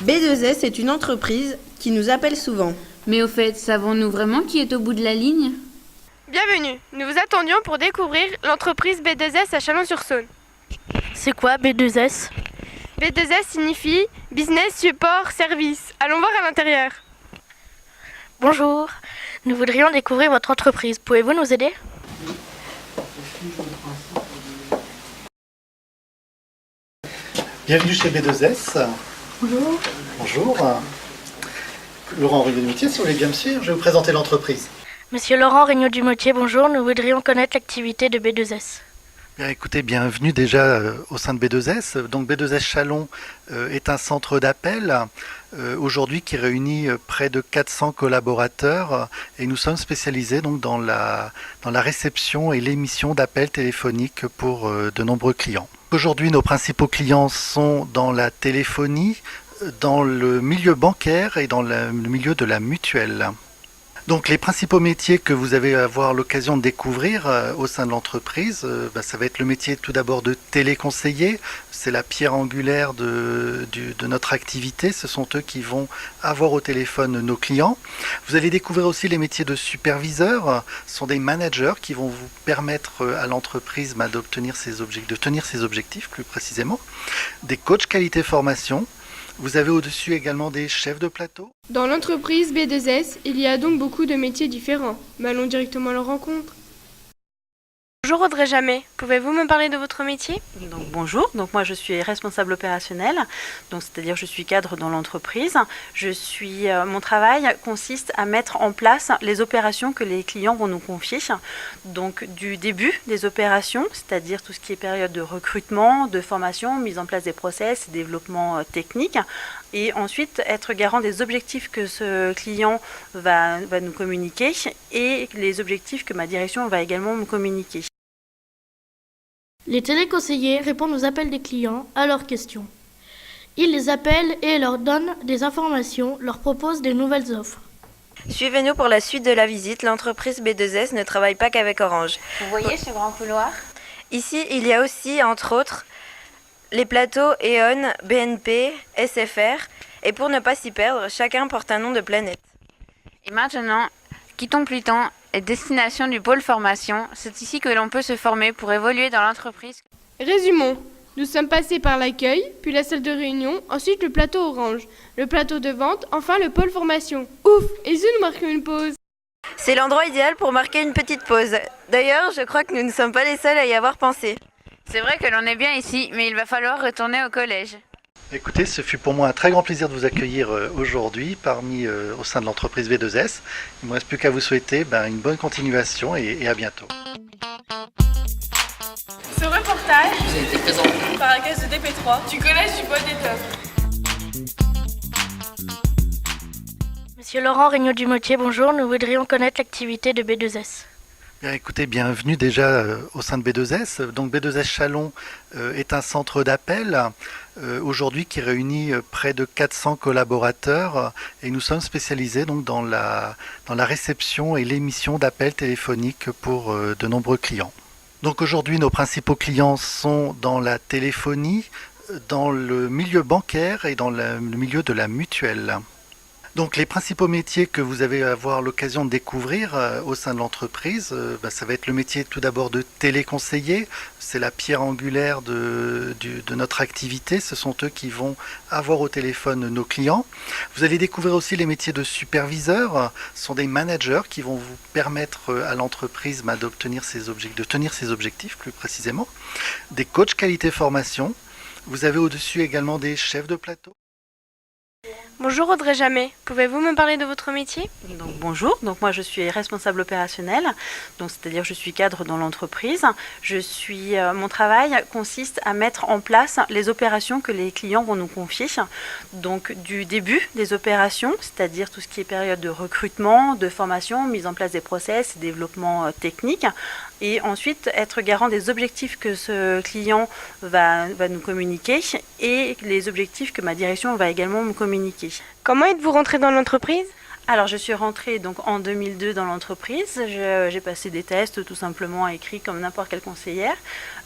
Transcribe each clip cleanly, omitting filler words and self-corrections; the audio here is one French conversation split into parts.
B2S est une entreprise qui nous appelle souvent. Mais au fait, savons-nous vraiment qui est au bout de la ligne ? Bienvenue, nous vous attendions pour découvrir l'entreprise B2S à Chalon-sur-Saône. C'est quoi B2S ? B2S signifie Business Support Service. Allons voir à l'intérieur. Bonjour, nous voudrions découvrir votre entreprise. Pouvez-vous nous aider ? Bienvenue chez B2S. Bonjour. Bonjour. Laurent Regnault-Dumottier, si vous voulez bien me suivre, je vais vous présenter l'entreprise. Monsieur Laurent Regnault-Dumottier, bonjour, nous voudrions connaître l'activité de B2S. Bien, écoutez, bienvenue déjà au sein de B2S. Donc B2S Chalon est un centre d'appel aujourd'hui qui réunit près de 400 collaborateurs et nous sommes spécialisés donc dans la réception et l'émission d'appels téléphoniques pour de nombreux clients. Aujourd'hui, nos principaux clients sont dans la téléphonie, dans le milieu bancaire et dans le milieu de la mutuelle. Donc les principaux métiers que vous allez avoir l'occasion de découvrir au sein de l'entreprise, ça va être le métier tout d'abord de téléconseiller. C'est la pierre angulaire de notre activité. Ce sont eux qui vont avoir au téléphone nos clients. Vous allez découvrir aussi les métiers de superviseur. Ce sont des managers qui vont vous permettre à l'entreprise de tenir ses objectifs plus précisément. Des coachs qualité formation. Vous avez au-dessus également des chefs de plateau. Dans l'entreprise B2S, il y a donc beaucoup de métiers différents. Mais allons directement à leur rencontre. Bonjour Audrey Jamet, pouvez-vous me parler de votre métier ? Bonjour, moi je suis responsable opérationnelle, c'est-à-dire je suis cadre dans l'entreprise. Mon travail consiste à mettre en place les opérations que les clients vont nous confier. Donc du début des opérations, c'est-à-dire tout ce qui est période de recrutement, de formation, mise en place des process, développement technique. Et ensuite être garant des objectifs que ce client va nous communiquer et les objectifs que ma direction va également me communiquer. Les téléconseillers répondent aux appels des clients, à leurs questions. Ils les appellent et leur donnent des informations, leur proposent des nouvelles offres. Suivez-nous pour la suite de la visite. L'entreprise B2S ne travaille pas qu'avec Orange. Vous voyez ce grand couloir ? Ici, il y a aussi, entre autres, les plateaux E.ON, BNP, SFR. Et pour ne pas s'y perdre, chacun porte un nom de planète. Et maintenant, quittons Pluton et destination du pôle formation. C'est ici que l'on peut se former pour évoluer dans l'entreprise. Résumons. Nous sommes passés par l'accueil, puis la salle de réunion, ensuite le plateau Orange, le plateau de vente, enfin le pôle formation. Ouf, et si nous marquons une pause ? C'est l'endroit idéal pour marquer une petite pause. D'ailleurs, je crois que nous ne sommes pas les seuls à y avoir pensé. C'est vrai que l'on est bien ici, mais il va falloir retourner au collège. Écoutez, ce fut pour moi un très grand plaisir de vous accueillir aujourd'hui au sein de l'entreprise B2S. Il ne me reste plus qu'à vous souhaiter une bonne continuation et à bientôt. Ce reportage vous a été présenté par la caisse de DP3 du collège du Bois d'Étoffe. Monsieur Laurent Regnault-Dumottier, bonjour, nous voudrions connaître l'activité de B2S. Bien, écoutez, bienvenue déjà au sein de B2S. Donc B2S Chalon est un centre d'appel aujourd'hui qui réunit près de 400 collaborateurs et nous sommes spécialisés donc dans la réception et l'émission d'appels téléphoniques pour de nombreux clients. Donc aujourd'hui, nos principaux clients sont dans la téléphonie, dans le milieu bancaire et dans le milieu de la mutuelle. Donc les principaux métiers que vous allez avoir l'occasion de découvrir au sein de l'entreprise, ça va être le métier tout d'abord de téléconseiller. C'est la pierre angulaire de notre activité. Ce sont eux qui vont avoir au téléphone nos clients. Vous allez découvrir aussi les métiers de superviseur. Ce sont des managers qui vont vous permettre à l'entreprise de tenir ses objectifs plus précisément. Des coachs qualité formation. Vous avez au-dessus également des chefs de plateau. Bonjour Audrey Jamet, pouvez-vous me parler de votre métier ? Bonjour, moi je suis responsable opérationnelle, c'est-à-dire je suis cadre dans l'entreprise. Mon travail consiste à mettre en place les opérations que les clients vont nous confier. Donc du début des opérations, c'est-à-dire tout ce qui est période de recrutement, de formation, mise en place des process, développement technique. Et ensuite être garant des objectifs que ce client va nous communiquer et les objectifs que ma direction va également me communiquer. Comment êtes-vous rentré dans l'entreprise ? Alors, je suis rentrée donc en 2002 dans l'entreprise. J'ai passé des tests tout simplement écrits comme n'importe quelle conseillère.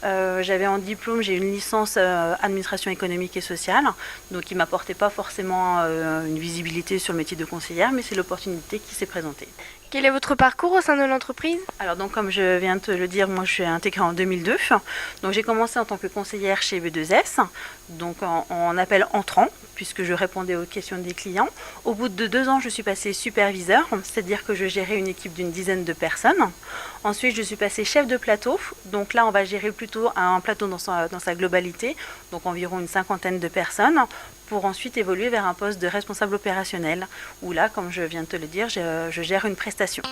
J'avais en diplôme, j'ai une licence administration économique et sociale, donc qui m'apportait pas forcément une visibilité sur le métier de conseillère, mais c'est l'opportunité qui s'est présentée. Quel est votre parcours au sein de l'entreprise? Alors donc comme je viens de te le dire, moi je suis intégrée en 2002. Donc j'ai commencé en tant que conseillère chez B2S, donc en appel entrant, puisque je répondais aux questions des clients. Au bout de 2 ans, je suis passée superviseur, c'est-à-dire que je gérais une équipe d'une dizaine de personnes. Ensuite, je suis passée chef de plateau. Donc là, on va gérer plutôt un plateau dans sa globalité, donc environ une 50aine de personnes, pour ensuite évoluer vers un poste de responsable opérationnel, où là, comme je viens de te le dire, je gère une prestation.